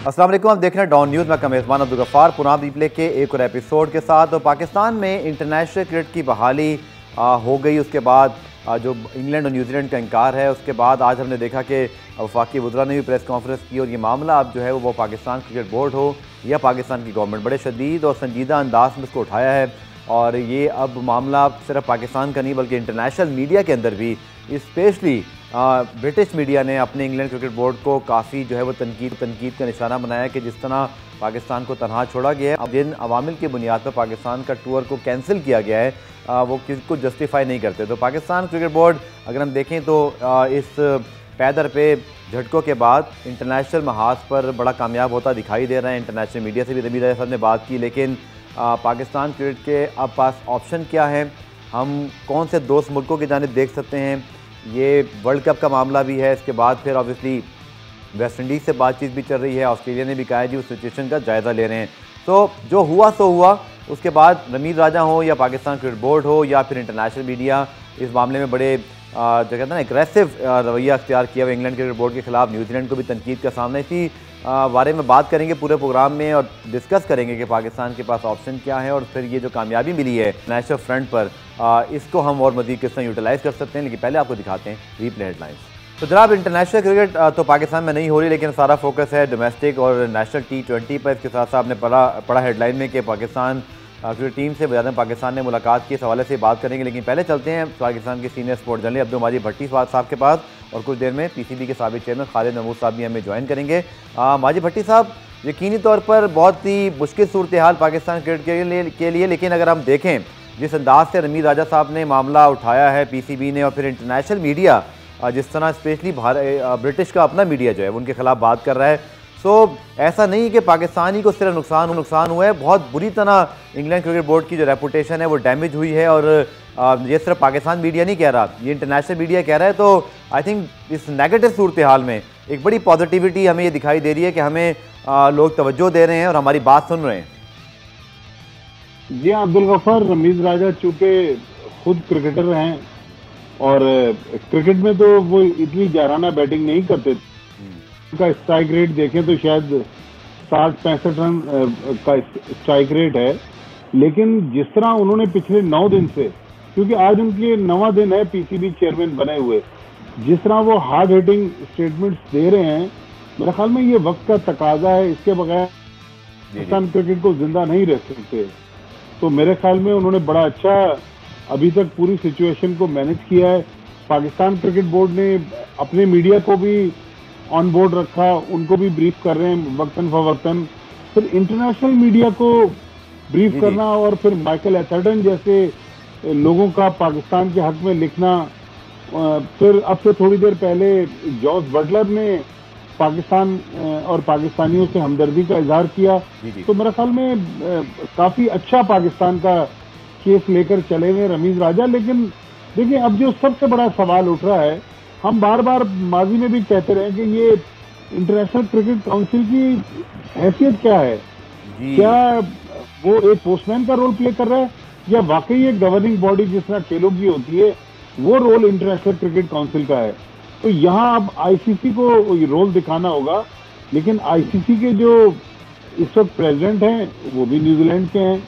अस्सलाम वालेकुम, आप देख रहे हैं डॉन न्यूज़। मैं मेज़बान अब्दुल गफ्फार पुनः रिप्ले के एक और एपिसोड के साथ। तो पाकिस्तान में इंटरनेशनल क्रिकेट की बहाली हो गई। उसके बाद जो इंग्लैंड और न्यूजीलैंड का इनकार है, उसके बाद आज हमने देखा कि वफाकी वज़रा ने भी प्रेस कॉन्फ्रेंस की और ये मामला अब जो है वो पाकिस्तान क्रिकेट बोर्ड हो या पाकिस्तान की गवर्नमेंट बड़े शदीद और संजीदा अंदाज में इसको उठाया है। और ये अब मामला सिर्फ पाकिस्तान का नहीं बल्कि इंटरनेशनल मीडिया के अंदर भी, स्पेशली ब्रिटिश मीडिया ने अपने इंग्लैंड क्रिकेट बोर्ड को काफ़ी जो है वो तनकीद का निशाना बनाया कि जिस तरह पाकिस्तान को तनहा छोड़ा गया है, अब जिन अवामिल की बुनियाद पर पाकिस्तान का टूर को कैंसिल किया गया है वो किसी को जस्टिफाई नहीं करते। तो पाकिस्तान क्रिकेट बोर्ड अगर हम देखें तो इस पैदर पे झटकों के बाद इंटरनेशनल महाज पर बड़ा कामयाब होता दिखाई दे रहा है। इंटरनेशनल मीडिया से भी रमीज राजा साहब ने बात की, लेकिन पाकिस्तान क्रिकेट के अब पास ऑप्शन क्या है, हम कौन से दोस्त मुल्कों की जानिब देख सकते हैं। ये वर्ल्ड कप का मामला भी है, इसके बाद फिर ऑब्वियसली वेस्ट इंडीज़ से बातचीत भी चल रही है। ऑस्ट्रेलिया ने भी कहा है जी उस सिचुएशन का जायज़ा ले रहे हैं। तो जो हुआ सो हुआ, उसके बाद रमीज राजा हो या पाकिस्तान क्रिकेट बोर्ड हो या फिर इंटरनेशनल मीडिया इस मामले में बड़े जो कहते हैं ना एग्रेसिव रवैया अख्तियार किया हुआ इंग्लैंड क्रिकेट बोर्ड के खिलाफ। न्यूजीलैंड को भी तनकीद का सामना, इसी बारे में बात करेंगे पूरे प्रोग्राम में और डिस्कस करेंगे कि पाकिस्तान के पास ऑप्शन क्या है और फिर ये जो कामयाबी मिली है नेशनल फ्रंट पर इसको हम और मज़ीद किस तरह यूटिलाइज़ कर सकते हैं। लेकिन पहले आपको दिखाते हैं रीप्ले हेडलाइंस। तो जनाब, इंटरनेशनल क्रिकेट तो पाकिस्तान में नहीं हो रही, लेकिन सारा फोकस है डोमेस्टिक और नेशनल T20 पर। इसके साथ साथ आपने पढ़ा हेडलाइन में कि पाकिस्तान क्रिकेट टीम से वज़ीर पाकिस्तान ने मुलाकात की, इस हवाले से बात करेंगे। लेकिन पहले चलते हैं पाकिस्तान के senior sports journalist Abdul Majid Bhatti साहब के पास और कुछ देर में PCB के साबिक चेयरमैन खालिद महमूद साहब भी हमें ज्वाइन करेंगे। माजिद भट्टी साहब, यकीनी तौर पर बहुत ही मुश्किल सूरत हाल पाकिस्तान क्रिकेट के लिए, लेकिन अगर हम देखें जिस अंदाज से रमीज राजा साहब ने मामला उठाया है PCB ने और फिर इंटरनेशनल मीडिया जिस तरह स्पेशली ब्रिटिश का अपना मीडिया जो है उनके खिलाफ बात कर रहा है, सो ऐसा नहीं कि पाकिस्तानी को सिर्फ नुकसान हुआ है, बहुत बुरी तरह इंग्लैंड क्रिकेट बोर्ड की जो रेपुटेशन है वो डैमेज हुई है। और ये सिर्फ पाकिस्तान मीडिया नहीं कह रहा, ये इंटरनेशनल मीडिया कह रहा है। तो आई थिंक इस नेगेटिव सूरत हाल में एक बड़ी पॉजिटिविटी हमें ये दिखाई दे रही है कि हमें लोग तवज्जो दे रहे हैं और हमारी बात सुन रहे हैं। जी हाँ अब्दुल गफ्फार, रमीज राजा चूँकि खुद क्रिकेटर हैं और क्रिकेट में तो वो इतनी जाराना बैटिंग नहीं करते, उनका स्ट्राइक रेट देखें तो शायद 60-65 रन का स्ट्राइक रेट है। लेकिन जिस तरह उन्होंने पिछले 9 दिन से, क्योंकि आज उनके 9वां दिन है PCB चेयरमैन बने हुए, जिस तरह वो हार्ड हिटिंग स्टेटमेंट्स दे रहे हैं, मेरे ख्याल में ये वक्त का तकाजा है, इसके बगैर पाकिस्तान क्रिकेट को जिंदा नहीं रह सकते। तो मेरे ख्याल में उन्होंने बड़ा अच्छा अभी तक पूरी सिचुएशन को मैनेज किया है। पाकिस्तान क्रिकेट बोर्ड ने अपने मीडिया को भी ऑन बोर्ड रखा, उनको भी ब्रीफ कर रहे हैं वक्तन फवक्तन। फिर इंटरनेशनल मीडिया को ब्रीफ करना और फिर माइकल एथर्टन जैसे लोगों का पाकिस्तान के हक में लिखना। फिर अब से थोड़ी देर पहले जॉस बटलर ने पाकिस्तान और पाकिस्तानियों से हमदर्दी का इजहार किया। तो मेरे ख्याल में काफी अच्छा पाकिस्तान का केस लेकर चले हुए रमीज राजा। लेकिन देखिए, अब जो सबसे बड़ा सवाल उठ रहा है, हम बार बार माजी में भी कहते रहे कि ये इंटरनेशनल क्रिकेट काउंसिल की हैसियत क्या है, क्या वो एक पोस्टमैन का रोल प्ले कर रहा है या वाकई एक गवर्निंग बॉडी जिस तरह खेलों की होती है वो रोल इंटरनेशनल क्रिकेट काउंसिल का है। तो यहाँ अब ICC को रोल दिखाना होगा। लेकिन ICC के जो इस वक्त प्रेसिडेंट हैं वो भी न्यूजीलैंड के हैं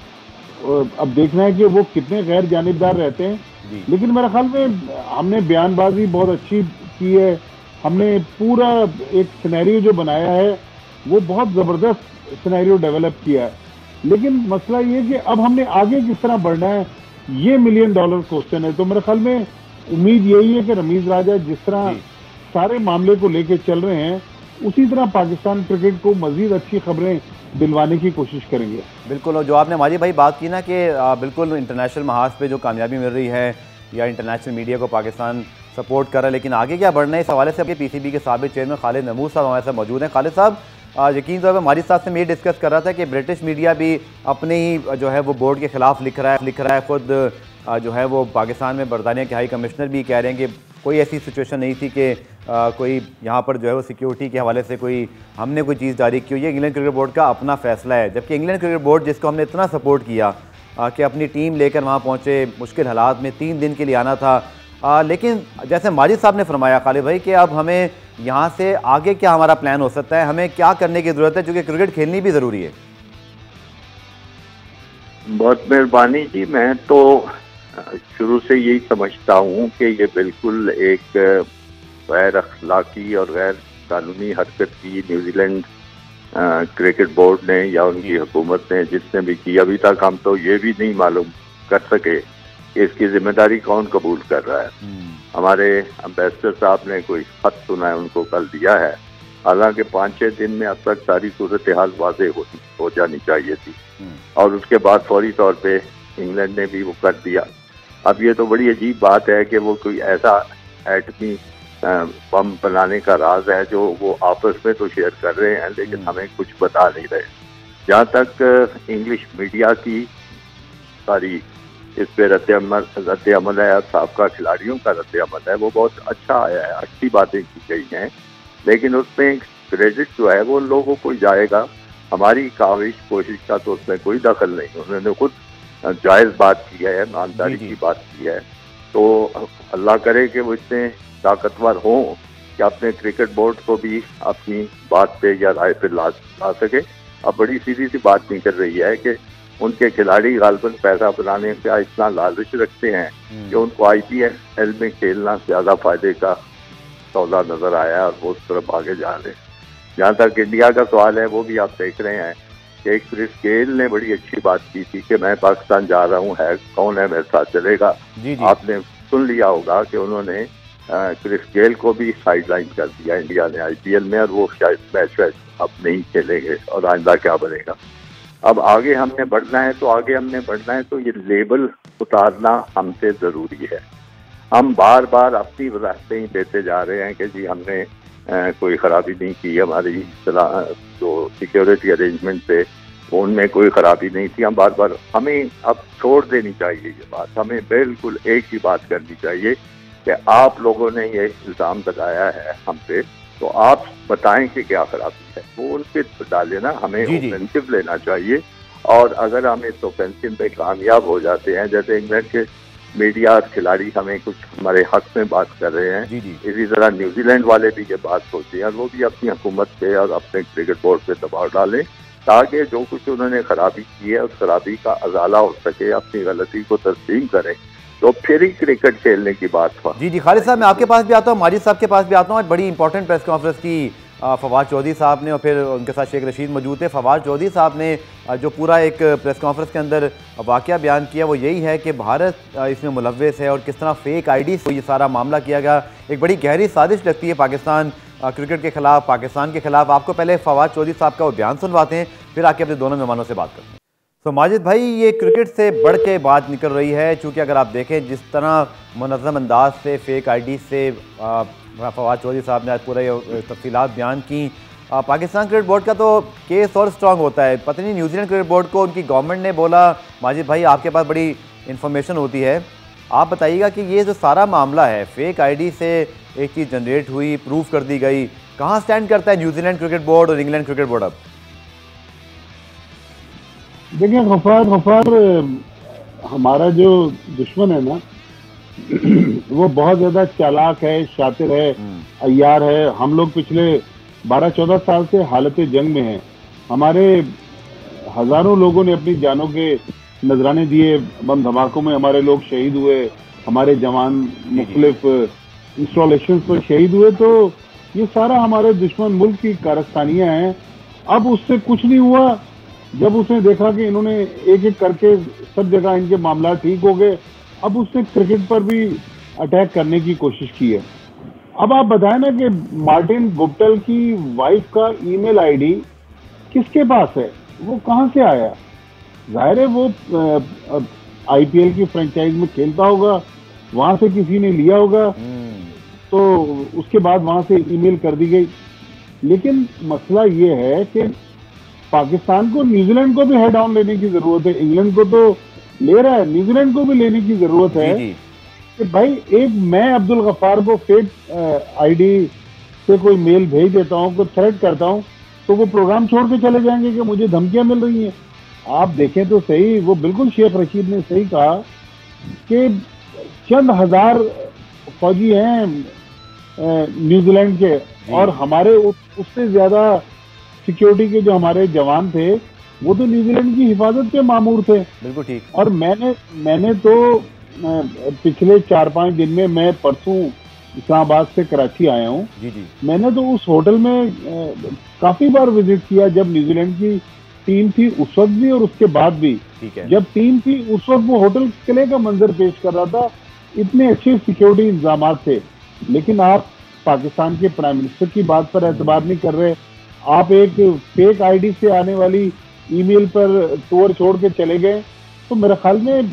और अब देखना है कि वो कितने गैर जानिबदार रहते हैं। लेकिन मेरे ख्याल में हमने बयानबाजी बहुत अच्छी की है, हमने पूरा एक सिनेरियो जो बनाया है वो बहुत ज़बरदस्त सिनेरियो डेवलप किया है। लेकिन मसला ये कि अब हमने आगे किस तरह बढ़ना है, ये $1 मिलियन क्वेश्चन है। तो मेरे ख्याल में उम्मीद यही है कि रमीज राजा जिस तरह सारे मामले को लेके चल रहे हैं, उसी तरह पाकिस्तान क्रिकेट को मजीद अच्छी खबरें दिलवाने की कोशिश करेंगे। बिल्कुल, और जो आपने माजिद भाई बात की ना कि बिल्कुल इंटरनेशनल महाज पे जो कामयाबी मिल रही है या इंटरनेशनल मीडिया को पाकिस्तान सपोर्ट कर रहा है, लेकिन आगे क्या बढ़ना है, इस हवाले से PCB के साबिक चेयरमैन खालिद महमूद साहब हमारे साथ मौजूद हैं। खालिद साहब, यकीन तौर पर माजिद साहब से मैं ये डिस्कस कर रहा था कि ब्रिटिश मीडिया भी अपने ही जो है वो बोर्ड के खिलाफ लिख रहा है। खुद जो है वो पाकिस्तान में बरतानिया के हाई कमिश्नर भी कह रहे हैं कि कोई ऐसी सिचुएशन नहीं थी कि कोई यहाँ पर जो है वो सिक्योरिटी के हवाले से हमने कोई चीज़ जारी की हुई है। इंग्लैंड क्रिकेट बोर्ड का अपना फैसला है, जबकि इंग्लैंड क्रिकेट बोर्ड जिसको हमने इतना सपोर्ट किया कि अपनी टीम लेकर वहाँ पहुँचे, मुश्किल हालात में 3 दिन के लिए आना था, लेकिन जैसे माजिद साहब ने फरमाया खालिद भाई कि अब हमें यहाँ से आगे क्या हमारा प्लान हो सकता है, हमें क्या करने की ज़रूरत है, क्योंकि क्रिकेट खेलनी भी ज़रूरी है। बहुत मेहरबानी जी। मैं तो शुरू से यही समझता हूँ कि ये बिल्कुल एक गैर अखलाकी और गैर कानूनी हरकत की न्यूजीलैंड क्रिकेट बोर्ड ने या उनकी हुकूमत ने जिसने भी की। अभी तक हम तो ये भी नहीं मालूम कर सके कि इसकी जिम्मेदारी कौन कबूल कर रहा है। हमारे एम्बेसडर साहब ने कोई खत सुना है, उनको कल दिया है। हालांकि 5-6 दिन में अब तक सारी सूरत हाल वाज़ेह हो जानी चाहिए थी, और उसके बाद फौरी तौर पे इंग्लैंड ने भी वो कर दिया। अब ये तो बड़ी अजीब बात है कि वो कोई ऐसा एटमी बम बनाने का राज है जो वो आपस में तो शेयर कर रहे हैं, लेकिन हमें कुछ बता नहीं रहे। जहाँ तक इंग्लिश मीडिया की सारी इस पे रद्द अमल है, साबका खिलाड़ियों का रद्द अमल है, वो बहुत अच्छा आया है, अच्छी बातें की गई हैं, लेकिन उसमें क्रेडिट जो है वो लोगों को जाएगा। हमारी कोशिश का तो उसमें कोई दखल नहीं। उन्होंने खुद जायज़ बात की है, ईमानदारी की बात की है। तो अल्लाह करे कि वो इतने ताकतवर हों कि अपने क्रिकेट बोर्ड को भी अपनी बात पे या राय पे ला सके। अब बड़ी सीधी सी बात निकल रही है कि उनके खिलाड़ी गालबन पैसा बनाने का इतना लालच रखते हैं कि उनको IPL में खेलना ज़्यादा फायदे का सौदा नजर आया और वो उस तरफ आगे जा रहे हैं। जहाँ तक इंडिया का सवाल है, वो भी आप देख रहे हैं कि क्रिस गेल ने बड़ी अच्छी बात की थी कि मैं पाकिस्तान जा रहा हूँ, है कौन है मेरे साथ चलेगा। आपने सुन लिया होगा कि उन्होंने क्रिस गेल को भी साइडलाइन कर दिया इंडिया ने IPL में, और वो शायद मैच अब नहीं खेलेंगे और आइंदा क्या बनेगा। अब आगे हमने बढ़ना है तो ये लेबल उतारना हमसे ज़रूरी है। हम बार बार अपनी वजाहतें ही देते जा रहे हैं कि जी हमने कोई ख़राबी नहीं की, हमारी जो सिक्योरिटी अरेंजमेंट थे उनमें कोई ख़राबी नहीं थी। हम बार बार, हमें अब छोड़ देनी चाहिए ये बात। हमें बिल्कुल एक ही बात करनी चाहिए कि आप लोगों ने ये इल्ज़ाम लगाया है हम पे, तो आप बताएं कि क्या खराबी है, वो उन पर डाले ना। हमें ऑफेंसिव लेना चाहिए, और अगर हम इस ऑफेंसिव पे कामयाब हो जाते हैं, जैसे इंग्लैंड के मीडिया खिलाड़ी हमें कुछ हमारे हक में बात कर रहे हैं, इसी तरह न्यूजीलैंड वाले भी ये बात सोचते हैं, और वो भी अपनी हुकूमत पे और अपने क्रिकेट बोर्ड पे दबाव डालें ताकि जो कुछ उन्होंने खराबी की है उस खराबी का अजाला हो सके, अपनी गलती को तस्लीम करें, तो फिर ही क्रिकेट खेलने की बात हो। जी खालिद साहब, मैं आपके पास भी आता हूँ, माजिद साहब के पास भी आता हूँ। बड़ी इंपॉर्टेंट प्रेस कॉन्फ्रेंस की फवाद चौधरी साहब ने, और फिर उनके साथ शेख रशीद मौजूद थे। फवाद चौधरी साहब ने जो पूरा एक प्रेस कॉन्फ्रेंस के अंदर वाक़या बयान किया वो यही है कि भारत इसमें मुलव्वस है, और किस तरह फेक ID से ये सारा मामला किया गया। एक बड़ी गहरी साजिश लगती है पाकिस्तान क्रिकेट के खिलाफ, पाकिस्तान के खिलाफ। आपको पहले फवाद चौधरी साहब का वो बयान सुनवाते हैं, फिर आके अपने दोनों मेहमानों से बात करते हैं। तो माजिद भाई, ये क्रिकेट से बढ़ के बात निकल रही है, चूँकि अगर आप देखें जिस तरह मुनज़्ज़म अंदाज से फेक ID से फवाद चौधरी साहब ने आज पूरा ये तफसीलात बयान की। पाकिस्तान क्रिकेट बोर्ड का तो केस और स्ट्रॉन्ग होता है। पता नहीं न्यूजीलैंड क्रिकेट बोर्ड को उनकी गवर्नमेंट ने बोला। माजिद भाई, आपके पास बड़ी इन्फॉर्मेशन होती है, आप बताइएगा कि ये जो सारा मामला है, फेक ID से एक चीज़ जनरेट हुई, प्रूफ कर दी गई, कहाँ स्टैंड करता है न्यूजीलैंड क्रिकेट बोर्ड और इंग्लैंड क्रिकेट बोर्ड? अब देखिए गफार, हमारा जो दुश्मन है ना वो बहुत ज्यादा चालाक है, शातिर है, अय्यार है। हम लोग पिछले 12-14 साल से हालत जंग में हैं। हमारे हजारों लोगों ने अपनी जानों के नजराने दिए, बम धमाकों में हमारे लोग शहीद हुए, हमारे जवान मुख्तलिफ इंस्टॉलेशन पर शहीद हुए। तो ये सारा हमारे दुश्मन मुल्क की कारस्तानियां हैं। अब उससे कुछ नहीं हुआ। जब उसने देखा कि इन्होंने एक एक करके सब जगह इनके मामला ठीक हो गए, अब उसने क्रिकेट पर भी अटैक करने की कोशिश की है। अब आप बताएं ना कि मार्टिन गुप्टिल की वाइफ का ईमेल ID किसके पास है, वो कहां से आया? जाहिर है वो IPL की फ्रेंचाइज में खेलता होगा, वहां से किसी ने लिया होगा, तो उसके बाद वहां से ईमेल कर दी गई। लेकिन मसला ये है कि पाकिस्तान को न्यूजीलैंड को भी हेड ऑन लेने की जरूरत है। इंग्लैंड को तो ले रहा है, न्यूजीलैंड को भी लेने की जरूरत है कि भाई, एक मैं अब्दुल गफ्फार को फेक ID से कोई मेल भेज देता हूँ, कोई थ्रेट करता हूँ, तो वो प्रोग्राम छोड़ के चले जाएंगे कि मुझे धमकियां मिल रही हैं। आप देखें तो सही, वो बिल्कुल शेख रशीद ने सही कहा कि चंद हजार फौजी हैं न्यूजीलैंड के, और हमारे उससे ज्यादा सिक्योरिटी के जो हमारे जवान थे वो तो न्यूजीलैंड की हिफाजत के मामूर थे। बिल्कुल ठीक। और मैंने तो पिछले 4-5 दिन में, मैं परसों इस्लामाबाद से कराची आया हूँ, जी जी। मैंने तो उस होटल में काफी बार विजिट किया जब न्यूजीलैंड की टीम थी, उस वक्त भी और उसके बाद भी। ठीक है। जब टीम थी उस वक्त वो होटल किले का मंजर पेश कर रहा था, इतने अच्छे सिक्योरिटी इंतजाम थे। लेकिन आप पाकिस्तान के प्राइम मिनिस्टर की बात पर एतबार नहीं कर रहे, आप एक फेक आईडी से आने वाली ईमेल पर टूर छोड़ के चले गए। तो मेरे ख्याल में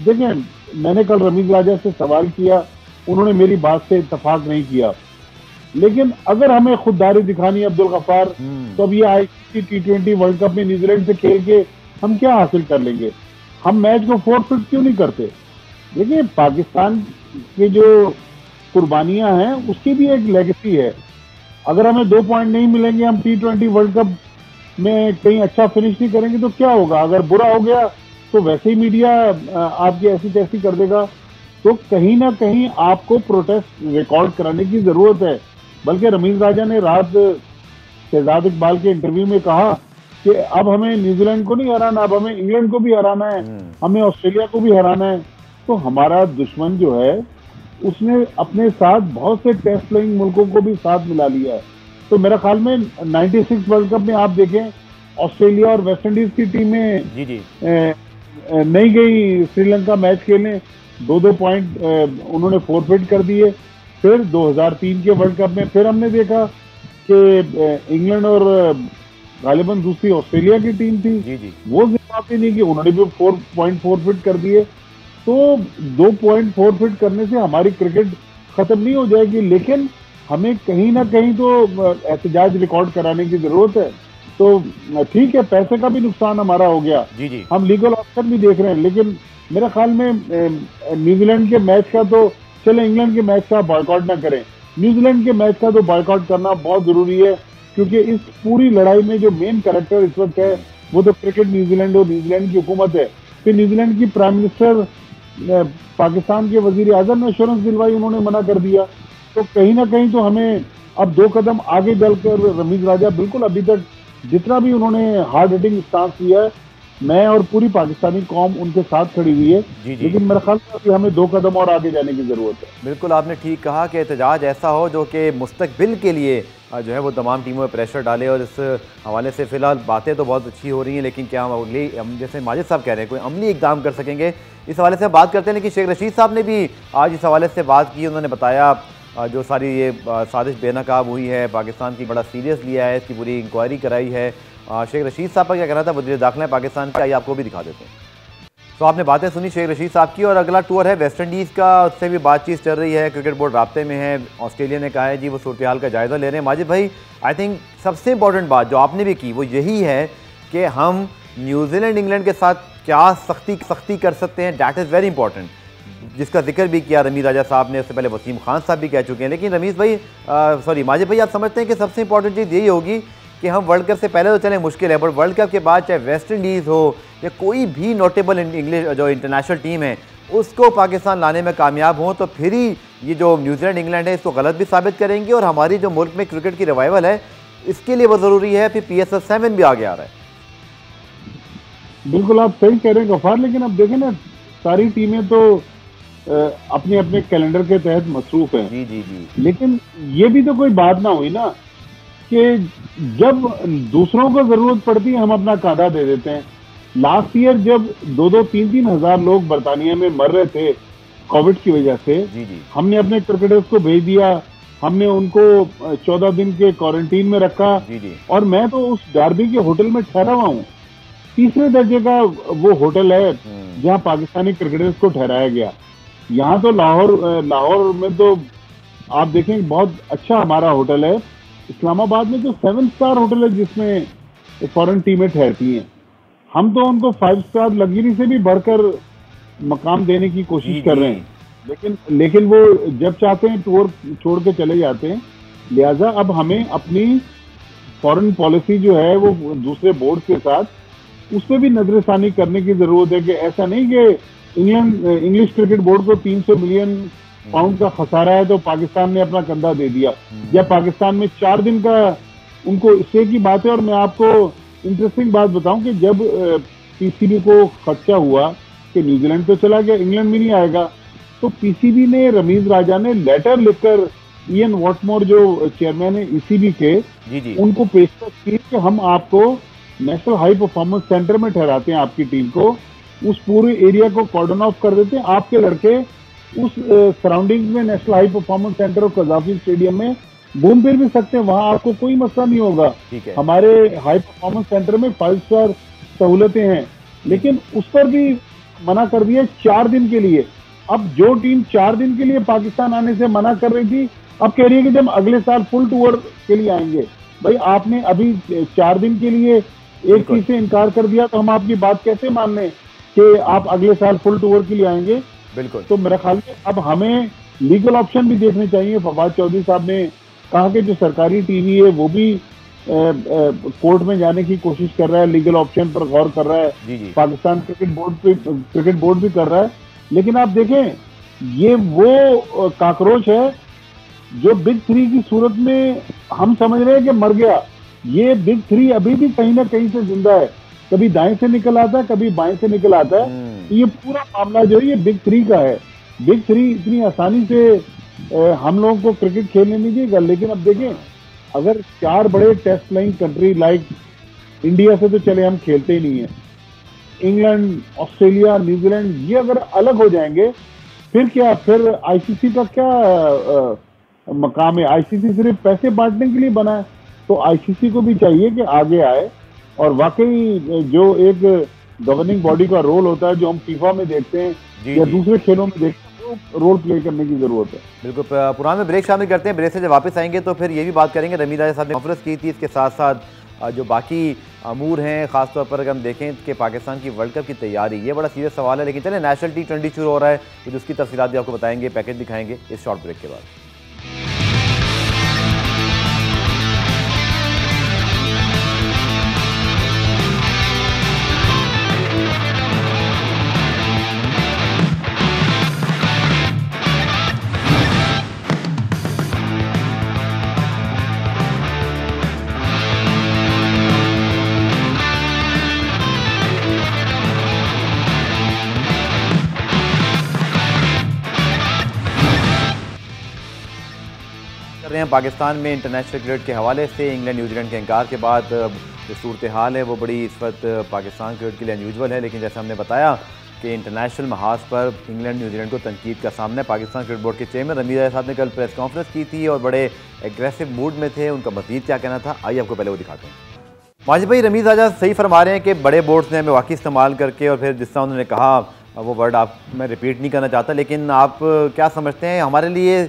देखें, मैंने कल रमीज राजा से सवाल किया, उन्होंने मेरी बात से इत्तेफाक नहीं किया। लेकिन अगर हमें खुददारी दिखानी है अब्दुल गफ्फार, तो अब ये आईसीसी T20 वर्ल्ड कप में न्यूजीलैंड से खेल के हम क्या हासिल कर लेंगे? हम मैच को फोरफिट क्यों नहीं करते? देखिए, पाकिस्तान की जो कुर्बानियां हैं उसकी भी एक लेगेसी है। अगर हमें 2 पॉइंट नहीं मिलेंगे, हम T20 वर्ल्ड कप में कहीं अच्छा फिनिश नहीं करेंगे तो क्या होगा? अगर बुरा हो गया तो वैसे ही मीडिया आपकी ऐसी तैसी कर देगा। तो कहीं ना कहीं आपको प्रोटेस्ट रिकॉर्ड कराने की जरूरत है। बल्कि रमीज राजा ने रात शहजाद इकबाल के इंटरव्यू में कहा कि अब हमें न्यूजीलैंड को नहीं हराना, अब हमें इंग्लैंड को भी हराना है, हमें ऑस्ट्रेलिया को भी हराना है। तो हमारा दुश्मन जो है उसने अपने साथ बहुत से टेस्ट प्लेइंग मुल्कों को भी साथ मिला लिया है। तो मेरा ख्याल में 96 वर्ल्ड कप में आप देखें, ऑस्ट्रेलिया और वेस्ट इंडीज की टीमें जी जी नहीं गई श्रीलंका मैच खेलने, 2-2 पॉइंट उन्होंने फोरफिट कर दिए। फिर 2003 के वर्ल्ड कप में फिर हमने देखा कि इंग्लैंड और गालिबन दूसरी ऑस्ट्रेलिया की टीम थी, जी जी। वो जिम्बाब्वे नहीं की, उन्होंने भी 4 पॉइंट फोरफिट कर दिए। तो 2 पॉइंट फोरफिट करने से हमारी क्रिकेट खत्म नहीं हो जाएगी, लेकिन हमें कहीं ना कहीं तो एहतजाज रिकॉर्ड कराने की जरूरत है। तो ठीक है, पैसे का भी नुकसान हमारा हो गया, जी जी। हम लीगल ऑप्शन भी देख रहे हैं, लेकिन मेरे ख्याल में न्यूजीलैंड के मैच का तो चले, इंग्लैंड के मैच का बॉयकॉट ना करें, न्यूजीलैंड के मैच का तो बॉयकॉट करना बहुत जरूरी है। क्योंकि इस पूरी लड़ाई में जो मेन कैरेक्टर इस वक्त है वो तो क्रिकेट न्यूजीलैंड और न्यूजीलैंड की हुकूमत है। फिर न्यूजीलैंड की प्राइम मिनिस्टर, पाकिस्तान के वजीर आजम ने एश्योरेंस दिलवाई, उन्होंने मना कर दिया। तो कहीं ना कहीं तो हमें अब 2 कदम आगे चलकर रमीज राजा, बिल्कुल अभी तक जितना भी उन्होंने हार्ड हिटिंग स्टांस लिया है, मैं और पूरी पाकिस्तानी कौम उनके साथ खड़ी हुई है। लेकिन मेरे ख्याल में अभी हमें 2 कदम और आगे जाने की जरूरत है। बिल्कुल आपने ठीक कहा कि एहतजाज ऐसा हो जो कि मुस्तकबिल के लिए जो है वो तमाम टीमों में प्रेशर डाले। और इस हवाले से फ़िलहाल बातें तो बहुत अच्छी हो रही हैं, लेकिन क्या हम जैसे माजिद साहब कह रहे हैं, कोई अमली इकदाम कर सकेंगे, इस हवाले से बात करते हैं। लेकिन शेख रशीद साहब ने भी आज इस हवाले से बात की। उन्होंने बताया जो सारी ये साजिश बेनकाब हुई है, पाकिस्तान की बड़ा सीरियस लिया है, इसकी पूरी इंक्वायरी कराई है। शेख रशीद साहब का क्या कहना था वज़ीर दाखिला पाकिस्तान का, आइए आपको भी दिखा देते हैं। तो आपने बातें सुनी शेख रशीद साहब की, और अगला टूर है वेस्ट इंडीज़ का, उससे भी बातचीत चल रही है, क्रिकेट बोर्ड राब्ते में है। ऑस्ट्रेलिया ने कहा है जी वो सूरत हाल का जायज़ा ले रहे हैं। माजिद भाई, आई थिंक सबसे इंपॉर्टेंट बात जो आपने भी की वो यही है कि हम न्यूजीलैंड इंग्लैंड के साथ क्या सख्ती कर सकते हैं, डैट इज़ वेरी इंपॉर्टेंट, जिसका जिक्र भी किया रमीज़ राजा साहब ने, उससे पहले वसीम खान साहब भी कह चुके हैं। लेकिन रमीज़ भाई माजिद भाई, आप समझते हैं कि सबसे इंपॉर्टेंट चीज़ यही होगी कि हम वर्ल्ड कप से पहले तो चलें मुश्किल है, बट वर्ल्ड कप के बाद चाहे वेस्ट इंडीज़ हो या कोई भी नोटेबल इंग्लिश जो इंटरनेशनल टीम है उसको पाकिस्तान लाने में कामयाब हों, तो फिर ही ये जो न्यूजीलैंड इंग्लैंड है इसको गलत भी साबित करेंगे, और हमारी जो मुल्क में क्रिकेट की रिवाइवल है इसके लिए वो ज़रूरी है। फिर PSL 7 भी आगे आ रहा है। बिल्कुल आप सही कह रहे हैं गफ्फार, लेकिन अब देखें ना, सारी टीमें तो अपने अपने कैलेंडर के तहत मसरूफ है। जी जी जी। लेकिन ये भी तो कोई बात ना हुई ना कि जब दूसरों को जरूरत पड़ती है हम अपना कांधा दे देते हैं। लास्ट ईयर जब 2-3 हज़ार लोग बरतानिया में मर रहे थे कोविड की वजह से, जी जी। हमने अपने क्रिकेटर्स को भेज दिया, हमने उनको 14 दिन के क्वारंटीन में रखा। जी जी। और मैं तो उस डार्बी के होटल में ठहरा हुआ हूँ, 3रे दर्जे का वो होटल है जहाँ पाकिस्तानी क्रिकेटर्स को ठहराया गया। यहाँ तो लाहौर में तो आप देखें बहुत अच्छा हमारा होटल है। इस्लामाबाद में तो 7 स्टार होटल है जिसमें फॉरेन टीमें ठहरती हैं। हम तो उनको 5 स्टार लग्जरी से भी बढ़कर मकाम देने की कोशिश कर रहे हैं, लेकिन वो जब चाहते हैं टूर छोड़ के चले जाते हैं। लिहाजा अब हमें अपनी फॉरेन पॉलिसी जो है वो दूसरे बोर्ड के साथ उस पर भी नजरसानी करने की जरूरत है कि ऐसा नहीं कि इंग्लिश क्रिकेट बोर्ड को 300 मिलियन पाउंड का खसारा है तो पाकिस्तान ने अपना कंधा दे दिया, या पाकिस्तान में 4 दिन का उनको स्टे की बात है। और मैं आपको इंटरेस्टिंग बात बताऊं कि जब पीसीबी को खदशा हुआ कि न्यूजीलैंड तो चला गया, इंग्लैंड भी नहीं आएगा, तो पीसीबी ने, रमीज राजा ने लेटर लिखकर इयन वॉटमोर जो चेयरमैन है ईसीबी के, उनको पेशकश की कि हम आपको नेशनल हाई परफॉर्मेंस सेंटर में ठहराते हैं, आपकी टीम को उस पूरे एरिया को कॉर्डन ऑफ कर देते हैं, आपके लड़के उस सराउंडिंग्स में नेशनल हाई परफॉर्मेंस सेंटर और कजाफी स्टेडियम में घूम फिर भी सकते हैं, वहां आपको कोई मसला नहीं होगा। हमारे हाई परफॉर्मेंस सेंटर में 5 स्टार सहूलतें हैं, लेकिन उस पर भी मना कर दिया 4 दिन के लिए। अब जो टीम 4 दिन के लिए पाकिस्तान आने से मना कर रही थी, अब कह रही है कि जब अगले साल फुल टूर के लिए आएंगे। भाई आपने अभी 4 दिन के लिए एक चीज से इनकार कर दिया, तो हम आपकी बात कैसे मान लें कि आप अगले साल फुल टूर के लिए आएंगे? बिल्कुल। तो मेरा ख्याल में अब हमें लीगल ऑप्शन भी देखने चाहिए। फवाद चौधरी साहब ने कहा कि जो सरकारी टीवी है वो भी कोर्ट में जाने की कोशिश कर रहा है, लीगल ऑप्शन पर गौर कर रहा है। जी। पाकिस्तान क्रिकेट बोर्ड भी कर रहा है। लेकिन आप देखें, ये वो काकरोच है जो बिग 3 की सूरत में हम समझ रहे हैं कि मर गया। ये बिग 3 अभी भी कहीं ना कहीं से जिंदा है, कभी दाएं से निकल आता है, कभी बाएं से निकल आता है। ये पूरा मामला जो है ये बिग 3 का है। बिग 3 इतनी आसानी से हम लोगों को क्रिकेट खेलने नहीं देगा। लेकिन अब देखें, अगर 4 बड़े test playing country like India से तो चले हम खेलते ही नहीं है, इंग्लैंड, ऑस्ट्रेलिया, न्यूजीलैंड, ये अगर अलग हो जाएंगे फिर क्या? फिर आईसीसी का क्या मकाम है? आईसीसी सिर्फ पैसे बांटने के लिए बना है। तो आईसीसी को भी चाहिए कि आगे आए और वाकई जो एक गवर्निंग बॉडी का रोल होता है, जो हम फीफा में देखते हैं या दूसरे खेलों में देखते हैं, वो रोल प्ले करने की जरूरत है। बिल्कुल। पुराने में ब्रेक शामिल करते हैं, ब्रेक से जब वापस आएंगे तो फिर ये भी बात करेंगे। रमीज राजा साहब ने कॉन्फ्रेंस की थी, इसके साथ साथ जो बाकी अमूर हैं, खासतौर पर अगर हम देखें कि पाकिस्तान की वर्ल्ड कप की तैयारी, ये बड़ा सीरियस सवाल है। लेकिन चले, नेशनल T20 शुरू हो रहा है, तो उसकी तफसीलात भी आपको बताएंगे, पैकेज दिखाएंगे इस शॉर्ट ब्रेक के बाद। पाकिस्तान में इंटरनेशनल क्रिकेट के हवाले से इंग्लैंड न्यूजीलैंड के इनकार के बाद जो सूरत हाल है वो बड़ी इस वक्त पाकिस्तान क्रिकेट के लिए अनयूजुअल है। लेकिन जैसे हमने बताया कि इंटरनेशनल महाज पर इंग्लैंड न्यूजीलैंड को तनकीद का सामना है। पाकिस्तान क्रिकेट बोर्ड के चेयरमैन रमीज राजा साहब ने कल प्रेस कॉन्फ्रेंस की थी और बड़े एग्रेसिव मूड में थे। उनका मज़ीद क्या कहना था, आइए आपको पहले वो दिखाते हैं। माजिद भाई, रमीज राजा सही फरमा रहे हैं कि बड़े बोर्ड्स ने हमें वाकई इस्तेमाल करके, और फिर जिस तरह उन्होंने कहा वो वर्ड आप मैं रिपीट नहीं करना चाहता, लेकिन आप क्या समझते हैं हमारे लिए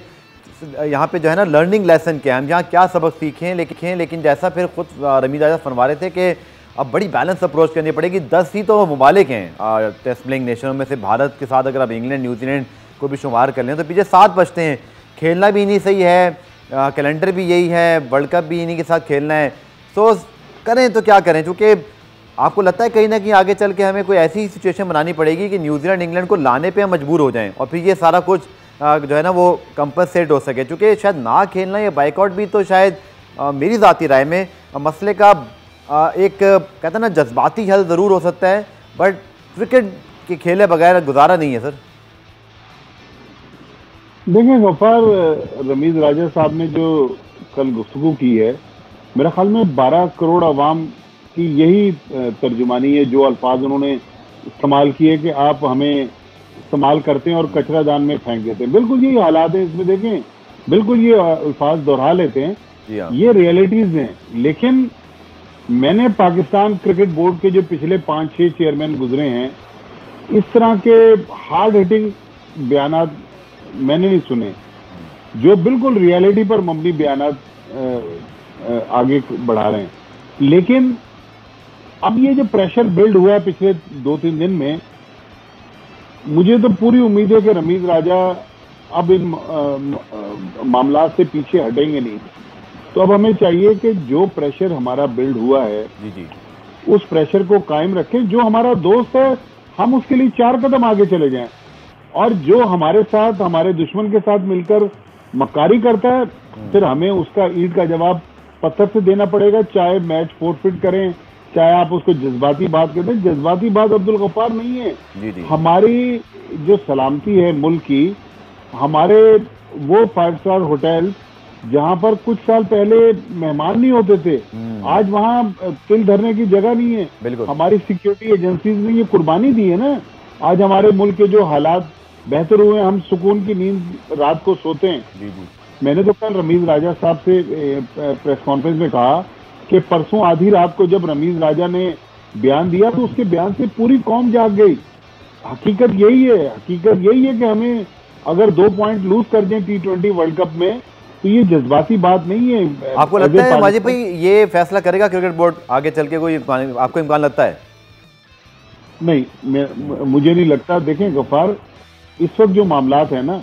यहाँ पे जो है ना लर्निंग लेसन क्या है, हम यहाँ क्या सबक सीखें? लेकिन जैसा फिर खुद रमीज राजा फरमा रहे थे कि अब बड़ी बैलेंस अप्रोच करनी पड़ेगी। 10 ही तो ममालिक हैं टेस्ट प्लेइंग नेशनों में से, भारत के साथ अगर आप इंग्लैंड न्यूजीलैंड को भी शुमार कर लें तो पीछे 7 बचते हैं। खेलना भी इन्हीं सही है, कैलेंडर भी यही है, वर्ल्ड कप भी इन्हीं के साथ खेलना है। तो करें तो क्या करें? चूँकि आपको लगता है कहीं ना कहीं आगे चल के हमें कोई ऐसी सिचुएशन बनानी पड़ेगी कि न्यूजीलैंड इंग्लैंड को लाने पे हम मजबूर हो जाएं और फिर ये सारा कुछ जो है ना वो कंपनसेट हो सके। चूँकि शायद ना खेलना या बाइकआउट भी तो शायद मेरी ज़ाती राय में मसले का एक कहते हैं ना जज्बाती हल ज़रूर हो सकता है, बट क्रिकेट के खेले बगैर गुजारा नहीं है। सर देखिए गफ्फार, रमीज राजा साहब ने जो कल गुफ्तगू की है, मेरा ख्याल में 12 करोड़ अवाम की यही तर्जुमानी है। जो अल्फाज उन्होंने इस्तेमाल किए कि आप हमें इस्तेमाल करते हैं और कचरा दान में फेंक देते हैं, बिल्कुल यही हालात है इसमें। देखें, बिल्कुल ये अल्फाज दोहरा लेते हैं, ये रियलिटीज हैं। लेकिन मैंने पाकिस्तान क्रिकेट बोर्ड के जो पिछले 5-6 चेयरमैन गुजरे हैं, इस तरह के हार्ड हिटिंग बयानात मैंने नहीं सुने, जो बिल्कुल रियलिटी पर मबनी बयानात आगे बढ़ा रहे हैं। लेकिन अब ये जो प्रेशर बिल्ड हुआ है पिछले 2-3 दिन में, मुझे तो पूरी उम्मीद है कि रमीज राजा अब इन मामला से पीछे हटेंगे नहीं। तो अब हमें चाहिए कि जो प्रेशर हमारा बिल्ड हुआ है उस प्रेशर को कायम रखें। जो हमारा दोस्त है हम उसके लिए 4 कदम आगे चले जाएं। और जो हमारे साथ, हमारे दुश्मन के साथ मिलकर मक्कारी करता है, फिर हमें उसका ईंट का जवाब पत्थर से देना पड़ेगा, चाहे मैच फोरफिट करें, चाहे आप उसको जज्बाती बात कहते हैं। जज्बाती बात अब्दुल गफ्फार नहीं है। जी। हमारी जो सलामती है मुल्क की, हमारे वो 5 स्टार होटल जहां पर कुछ साल पहले मेहमान नहीं होते थे, आज वहां तिल धरने की जगह नहीं है। हमारी सिक्योरिटी एजेंसीज ने ये कुर्बानी दी है ना। आज हमारे मुल्क के जो हालात बेहतर हुए, हम सुकून की नींद रात को सोते हैं। जी। मैंने तो कल रमीज राजा साहब से प्रेस कॉन्फ्रेंस में कहा कि परसों आधी रात को जब रमीज राजा ने बयान दिया तो उसके बयान से पूरी कौम जाग गई। हकीकत यही है कि हमें अगर 2 पॉइंट लूज कर दें T20 वर्ल्ड कप में, तो ये जज्बाती बात नहीं है। आपको लगता है माजिद भाई ये फैसला करेगा क्रिकेट बोर्ड आगे चल के, कोई आपको इम्कान लगता है? नहीं, मुझे नहीं लगता। देखें गफ्फार, इस वक्त जो मामलात है ना,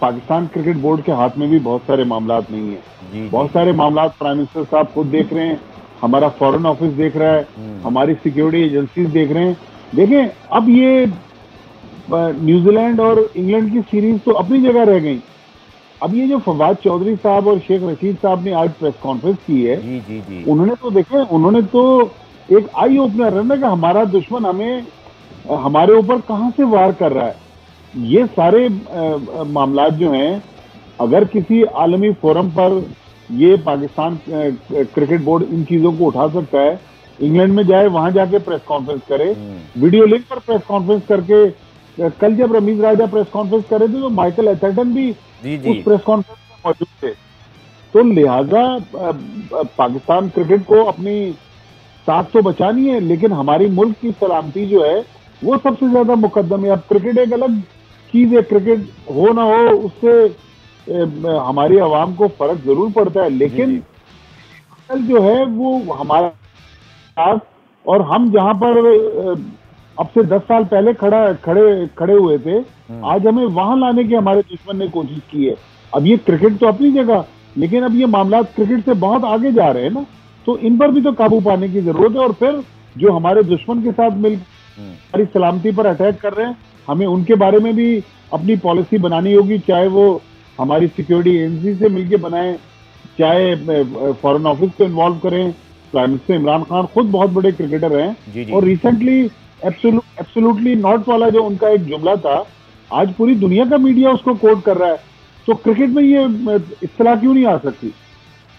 पाकिस्तान क्रिकेट बोर्ड के हाथ में भी बहुत सारे मामलात नहीं है। बहुत सारे मामलात प्राइम मिनिस्टर साहब खुद देख रहे हैं, हमारा फॉरेन ऑफिस देख रहा है, हमारी सिक्योरिटी एजेंसीज देख रहे हैं। देखें, अब ये न्यूजीलैंड और इंग्लैंड की सीरीज तो अपनी जगह रह गई। अब ये जो फवाद चौधरी साहब और शेख रशीद साहब ने आज प्रेस कॉन्फ्रेंस की है, जी। उन्होंने तो एक आई ओपनर है ना कि हमारा दुश्मन हमें, हमारे ऊपर कहां से वार कर रहा है। ये सारे मामलात जो हैं, अगर किसी आलमी फोरम पर ये पाकिस्तान क्रिकेट बोर्ड इन चीजों को उठा सकता है, इंग्लैंड में जाए, वहां जाके प्रेस कॉन्फ्रेंस करे, वीडियो लिंक पर प्रेस कॉन्फ्रेंस करके। कल जब रमीज राजा प्रेस कॉन्फ्रेंस करे थे तो माइकल एथर्टन भी उस प्रेस कॉन्फ्रेंस में मौजूद थे। तो लिहाजा पाकिस्तान क्रिकेट को अपनी साख तो बचानी है, लेकिन हमारी मुल्क की सलामती जो है वो सबसे ज्यादा मुकद्दम है। अब क्रिकेट एक अलग चीज है, क्रिकेट हो ना हो उससे हमारी आवाम को फर्क जरूर पड़ता है, लेकिन कल जो है वो हमारा साथ, और हम जहां पर अब से 10 साल पहले खड़े हुए थे, आज हमें वहां लाने की हमारे दुश्मन ने कोशिश की है। अब ये क्रिकेट तो अपनी जगह, लेकिन अब ये मामला क्रिकेट से बहुत आगे जा रहे हैं ना, तो इन पर भी तो काबू पाने की जरूरत है। और फिर जो हमारे दुश्मन के साथ मिल हमारी सलामती पर अटैक कर रहे हैं, हमें उनके बारे में भी अपनी पॉलिसी बनानी होगी, चाहे वो हमारी सिक्योरिटी एजेंसी से मिलकर बनाएं, चाहे फॉरेन ऑफिस को इन्वॉल्व करें। प्राइम मिनिस्टर इमरान खान खुद बहुत बड़े क्रिकेटर हैं, और रिसेंटली एब्सोल्युटली नॉट वाला जो उनका एक जुमला था, आज पूरी दुनिया का मीडिया उसको कोट कर रहा है। तो क्रिकेट में ये इत्तला क्यों नहीं आ सकती?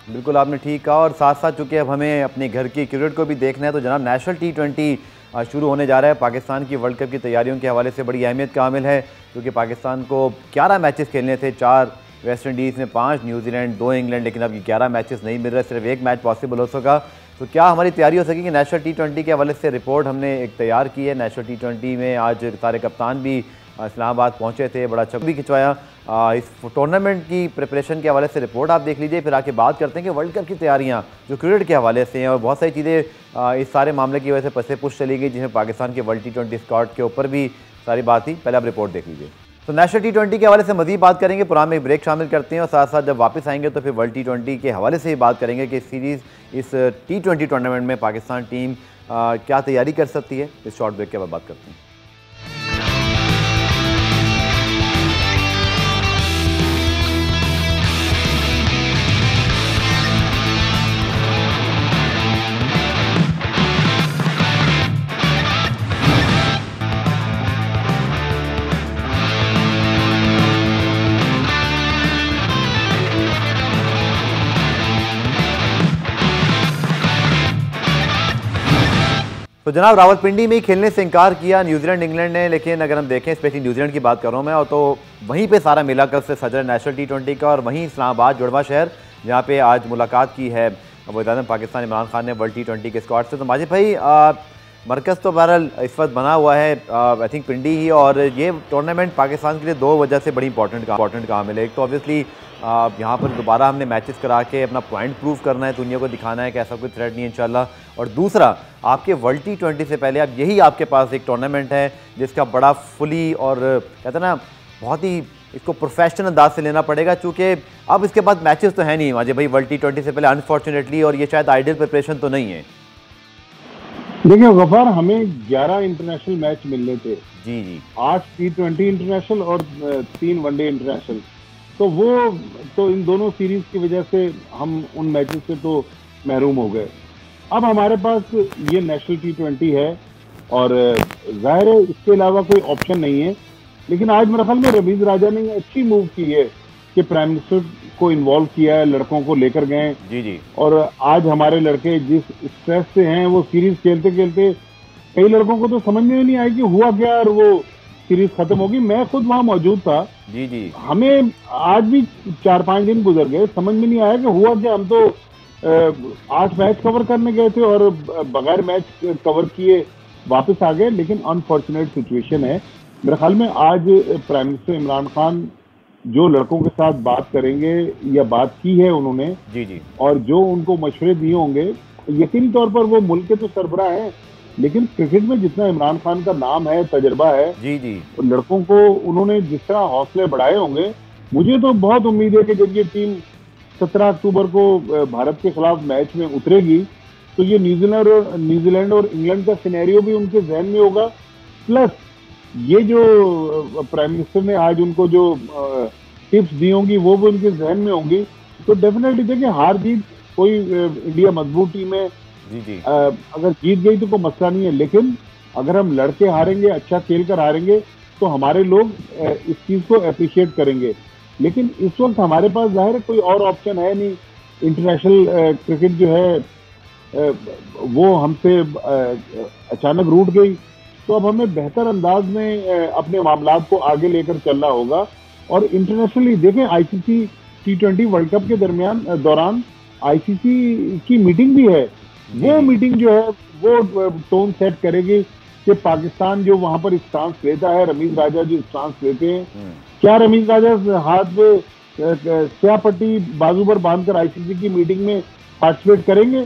बिल्कुल आपने ठीक कहा। और साथ साथ चूंकि अब हमें अपने घर की क्रिकेट को भी देखना है, तो जनाब नेशनल T20 शुरू होने जा रहा है। पाकिस्तान की वर्ल्ड कप की तैयारियों के हवाले से बड़ी अहमियत का हामिल है, क्योंकि पाकिस्तान को 11 मैचेस खेलने थे, 4 वेस्ट इंडीज़ में, 5 न्यूजीलैंड, 2 इंग्लैंड, लेकिन अब ये 11 मैचेस नहीं मिल रहे, सिर्फ 1 मैच पॉसिबल हो सका। तो क्या हमारी तैयारी हो सकेगी? नेशनल T20 के हवाले से रिपोर्ट हमने एक तैयार की है। नेशनल T20 में आज सारे कप्तान भी इस्लामाबाद पहुंचे थे, बड़ा चक भी खिंचवाया। इस टूर्नामेंट की प्रिपरेशन के हवाले से रिपोर्ट आप देख लीजिए, फिर आके बात करते हैं कि वर्ल्ड कप की तैयारियां जो क्रिकेट के हवाले से हैं, और बहुत सारी चीज़ें इस सारे मामले की वजह से पसे पुश चली गई, जिसमें पाकिस्तान के वर्ल्ड T20 स्क्वाड के ऊपर भी सारी बात थी। पहले आप रिपोर्ट देख लीजिए। तो नेशनल T20 के हवाले से मज़ीद बात करेंगे, प्रोग्राम में एक ब्रेक शामिल करते हैं, और साथ साथ जब वापस आएंगे तो फिर वर्ल्ड T20 के हवाले से ही बात करेंगे कि इस T20 टूर्नामेंट में पाकिस्तान टीम क्या तैयारी कर सकती है। इस शॉर्ट ब्रेक के बाद बात करते हैं। तो जनाब रावलपिंडी में ही खेलने से इनकार किया न्यूजीलैंड इंग्लैंड ने, लेकिन अगर हम देखें स्पेशली न्यूजीलैंड की बात कर रहा हूँ मैं, और तो वहीं पे सारा मेला कल से सज रहा है नेशनल T20 का, और वहीं इस्लामाबाद जुड़वा शहर जहाँ पे आज मुलाकात की है वज़ीर पाकिस्तान इमरान खान ने वर्ल्ड T20 के स्क्वाड से। तो माजिद भाई मरकज़ तो बहरहाल इस वक्त बना हुआ है आई थिंक पिंडी ही, और ये टूर्नामेंट पाकिस्तान के लिए 2 वजह से बड़ी इंपॉर्टेंट काम है। एक तो ऑब्वियसली यहाँ पर दोबारा हमने मैचेस करा के अपना पॉइंट प्रूव करना है, दुनिया को दिखाना है कि ऐसा कोई थ्रेट नहीं है इंशाल्लाह। और दूसरा, आपके वर्ल्ड T20 से पहले अब यही आपके पास एक टूर्नामेंट है जिसका बड़ा फुली और कहते हैं ना बहुत ही इसको प्रोफेशनल अंदाज से लेना पड़ेगा, चूँकि अब इसके बाद मैचेस तो है नहीं माजे भाई वर्ल्ड T20 से पहले अनफॉर्चुनेटली, और ये शायद आइडियल प्रिपरेशन तो नहीं है। देखिए गफार, हमें 11 इंटरनेशनल मैच मिलने थे। जी जी 8 T20 इंटरनेशनल और 3 वनडे इंटरनेशनल। तो इन दोनों सीरीज की वजह से हम उन मैचेस से तो महरूम हो गए। अब हमारे पास ये नेशनल T20 है और जाहिर है इसके अलावा कोई ऑप्शन नहीं है। लेकिन आज मेरे ख्याल में रमीज राजा ने अच्छी मूव की है कि प्राइम मिनिस्टर को इन्वॉल्व किया है, लड़कों को लेकर गए। जी जी और आज हमारे लड़के जिस स्ट्रेस से हैं, वो सीरीज खेलते खेलते कई लड़कों को तो समझ में नहीं आया कि हुआ क्या, और वो सीरीज खत्म होगी। मैं खुद वहां मौजूद था। जी जी हमें आज भी 4-5 दिन गुजर गए, समझ में नहीं आया कि हुआ क्या। हम तो 8 मैच कवर करने गए थे और बगैर मैच कवर किए वापस आ गए। लेकिन अनफॉर्चुनेट सिचुएशन है। मेरे ख्याल में आज प्राइम मिनिस्टर इमरान खान जो लड़कों के साथ बात करेंगे या बात की है उन्होंने, जी जी और जो उनको मशवरे दिए होंगे, यकीनी तौर पर वो मुल्क के तो सरबराह हैं, लेकिन क्रिकेट में जितना इमरान खान का नाम है, तजर्बा है, जी जी तो लड़कों को उन्होंने जिस तरह हौसले बढ़ाए होंगे, मुझे तो बहुत उम्मीद है कि जब ये टीम 17 अक्टूबर को भारत के खिलाफ मैच में उतरेगी तो ये न्यूजीलैंड और इंग्लैंड का सिनेरियो भी उनके जहन में होगा। प्लस ये जो प्राइम मिनिस्टर ने आज उनको जो टिप्स दी होंगी वो भी उनके जहन में होंगी। तो डेफिनेटली देखिए, हार जीत कोई इंडिया मजबूत टीम है, जी जी अगर जीत गई तो कोई मसला नहीं है। लेकिन अगर हम लड़के हारेंगे, अच्छा खेल कर हारेंगे, तो हमारे लोग इस चीज को अप्रिशिएट करेंगे। लेकिन इस वक्त हमारे पास जाहिर है कोई और ऑप्शन है नहीं। इंटरनेशनल क्रिकेट जो है वो हमसे अचानक रूठ गई। तो अब हमें बेहतर अंदाज में अपने मामलात को आगे लेकर चलना होगा। और इंटरनेशनली देखें, आईसीसी T20 वर्ल्ड कप के दौरान आईसीसी की मीटिंग भी है। वो मीटिंग जो है वो टोन सेट करेगी कि पाकिस्तान जो वहां पर स्टांस लेता है, रमीज राजा जो स्टांस लेते हैं, क्या रमीज राजा हाथ में स्याह पट्टी बाजू पर बांधकर आईसीसी की मीटिंग में पार्टिसिपेट करेंगे?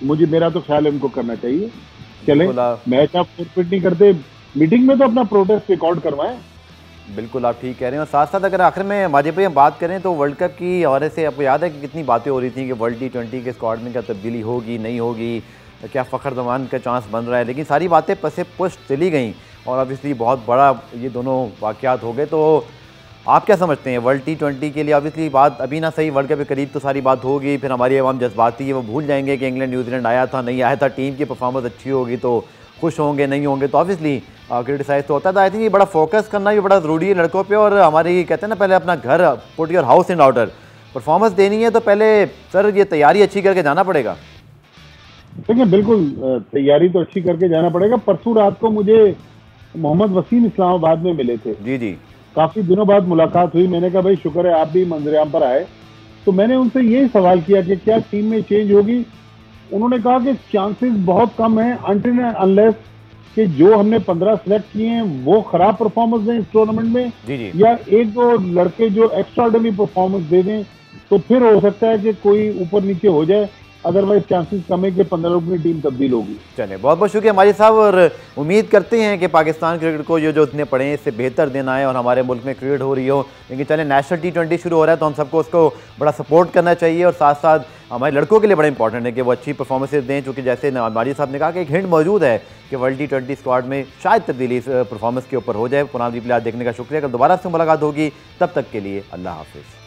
मेरा तो ख्याल है उनको करना चाहिए। चले, मैच आप फॉरफिट नहीं करते, मीटिंग में तो अपना प्रोटेस्ट रिकॉर्ड करवाएं। बिल्कुल आप ठीक कह रहे हैं। और साथ साथ अगर आखिर में माजिद भाई हम बात करें तो वर्ल्ड कप की हवाले से आपको याद है कि कितनी बातें हो रही थी कि वर्ल्ड T20 के स्क्वाड में क्या तब्दीली होगी नहीं होगी, क्या फ़खर जमान का चांस बन रहा है। लेकिन सारी बातें पसे पुष्ट चली गई और ऑब्वियसली बहुत बड़ा ये दोनों वाक़यात हो गए। तो आप क्या समझते हैं वर्ल्ड T20 के लिए? ऑब्वियसली बात अभी ना सही, वर्ल्ड कप के करीब तो सारी बात होगी, फिर हमारी अवाम जज्बाती है, वो भूल जाएंगे कि इंग्लैंड न्यूजीलैंड आया था नहीं आया था, टीम की परफॉर्मेंस अच्छी होगी तो खुश होंगे, नहीं होंगे तो ऑब्वियसली क्रिटिसाइज तो होता था। आई थिंक ये बड़ा फोकस करना भी बड़ा ज़रूरी है लड़कों पे। और हमारी कहते हैं ना, पहले अपना घर put your house in order, performance देनी है तो पहले सर ये तैयारी अच्छी करके जाना पड़ेगा। देखिए बिल्कुल, तैयारी तो अच्छी करके जाना पड़ेगा। परसों रात को मुझे मोहम्मद वसीम इस्लामाबाद में मिले थे। जी जी काफी दिनों बाद मुलाकात हुई। मैंने कहा भाई शुक्र है आप भी मंजरेआम पर आए। तो मैंने उनसे यही सवाल किया कि क्या टीम में चेंज होगी। उन्होंने कहा कि चांसेस बहुत कम है, अनटिल अनलेस कि जो हमने 15 सेलेक्ट किए हैं वो खराब परफॉर्मेंस दें इस टूर्नामेंट में, जी जी या एक दो लड़के जो एक्स्ट्राऑर्डिनरी परफॉर्मेंस दे दें, तो फिर हो सकता है कि कोई ऊपर नीचे हो जाए। अदरवाइज चांसेस कम है कि 15 लोगों की टीम तब्दील होगी। चलिए, बहुत बहुत शुक्रिया हमारे साहब। और उम्मीद करते हैं कि पाकिस्तान क्रिकेट को जो इतने पड़े हैं इससे बेहतर दिन आए और हमारे मुल्क में क्रिकेट हो रही हो। लेकिन चले, नेशनल T20 शुरू हो रहा है तो हम सबको उसको बड़ा सपोर्ट करना चाहिए। और साथ साथ हमारे लड़कों के लिए बड़ा इंपॉर्टेंट है कि वो अच्छी परफॉर्मेंसेज दें, क्योंकि जैसे नवाज साहब ने कहा कि एक हिंट मौजूद है कि वर्ल्ड T20 स्क्वाड में शायद तब्दीली इस परफॉर्मेंस के ऊपर हो जाए। पुराना रिप्ले आज देखने का शुक्रिया। कल दोबारा से मुलाकात होगी, तब तक के लिए अल्लाह हाफिज़।